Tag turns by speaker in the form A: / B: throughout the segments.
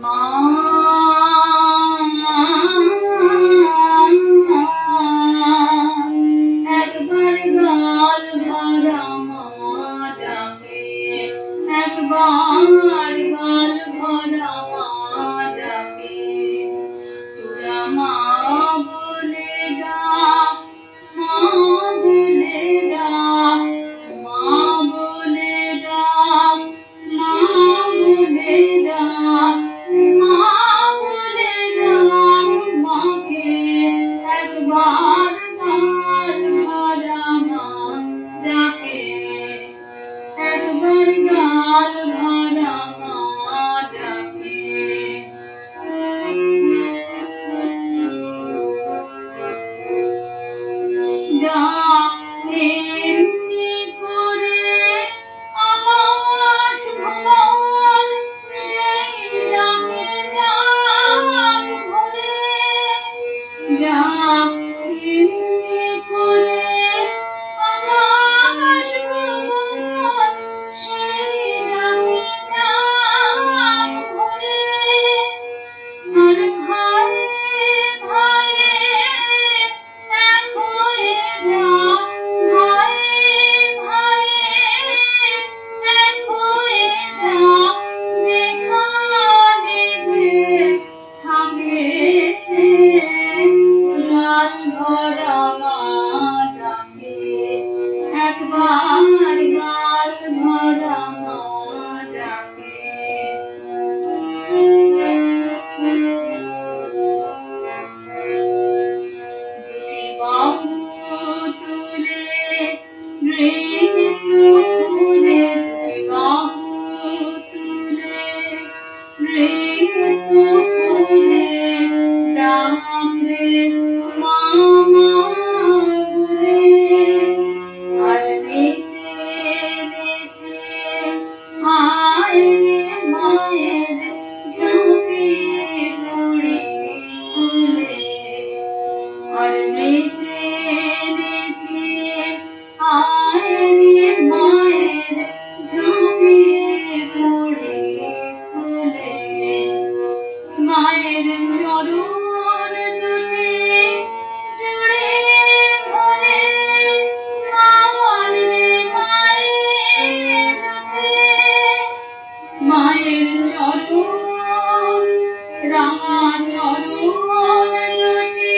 A: মা একবার গাল ভরা মা ডাকে, একবার গাল ভরা মা ডাকে। তোরা মা বলে ডাক, মা বলে ডাক, মা বলে ডাক, মা বলে ডাক, মা বলে ডাক মাকে। একবার গাল ভরা মা ডাকে, একবার গাল ভরা মা ডাকে। এমনি করে আকাশ ভুবন সেই ডাকে যাক ভরে। এমনি করে আকাশ ভুবন সেই ডাকে যাক ভরে। আর ভাইয়ে ভাইয়ে এক হয়ে যাক, ভাইয়ে ভাইয়ে এক হয়ে যাক, যেখানে যে থাকে। গাল ভরা মা ডাকে, একবার গাল ভরা মা ডাকে। দুটি বাহু তুলে নৃত্য করে, দুটি বাহু তুলে নৃত্য করে ডাকে মা মা বলে। আর নেচে নেচে আয় রে মায়ের ঝাঁপিয়ে পড়ি ফুলে। আর নেচে নেচে আয় রে মায়ের ঝাঁপিয়ে পড়ি ফুলে। মায়ের চরণ দুটি জুড়ে ধরে আমার রে মায়ের রথে। মায়ের চরণ রাঙা চরণ দুটি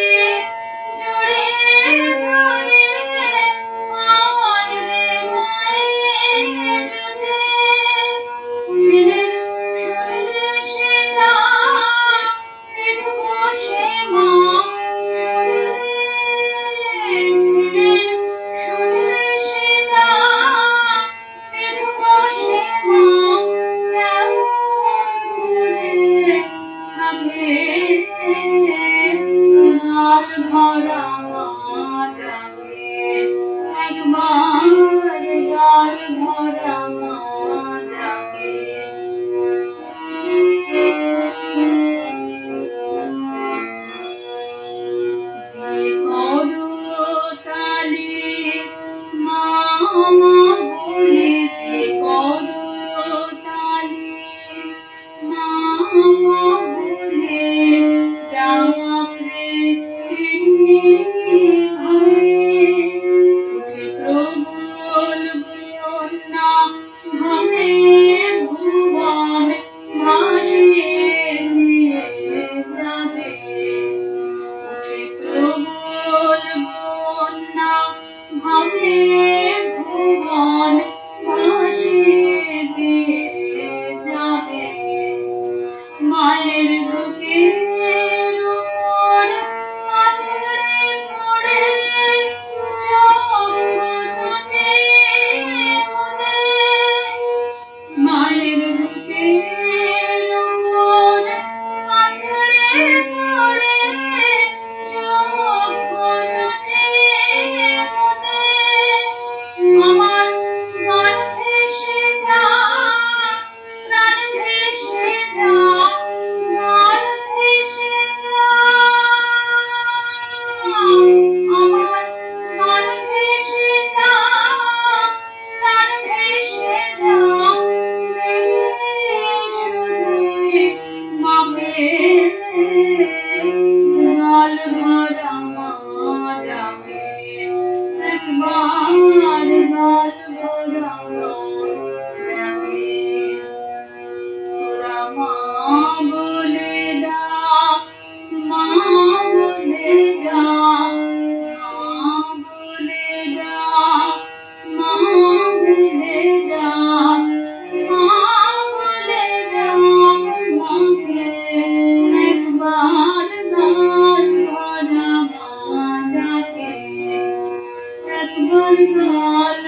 A: জুড়ে ধরে আমার রে মায়ের রথে। ছেলের শুনলে সে ডাক, দেখবো সে মা শুনলে। ছেলের শুনলে সে ডাক, দেখবো সে মা কেমন করে থাকে। গাল ভরা মা ডাকে, একবার গাল ভরা মা ডাকে। করতালি মা মা বলে, করতালি মা মা বলে ডাক রে এমনি ঘরে। উঠে প্রবল বন্যা ভাবে ভুবন ভাসিয়ে নিয়ে যাবে। উঠে প্রবল বন্যা ভাবে ভুবন ভাসিয়ে দিয়ে যাবে। মায়ের বুকের উপর আছড়ে পড়ে চোখ দুটি মুদে। মায়ের বুকের উপর আছড়ে পড়ে চোখ দুটি মুদে। আমার গান ভেসে যাক, প্রাণ ভেসে যাক, গান ভেসে যাক। আমার গান ভেসে যাক, প্রাণ ভেসে যাক, শুধুই মা ডাল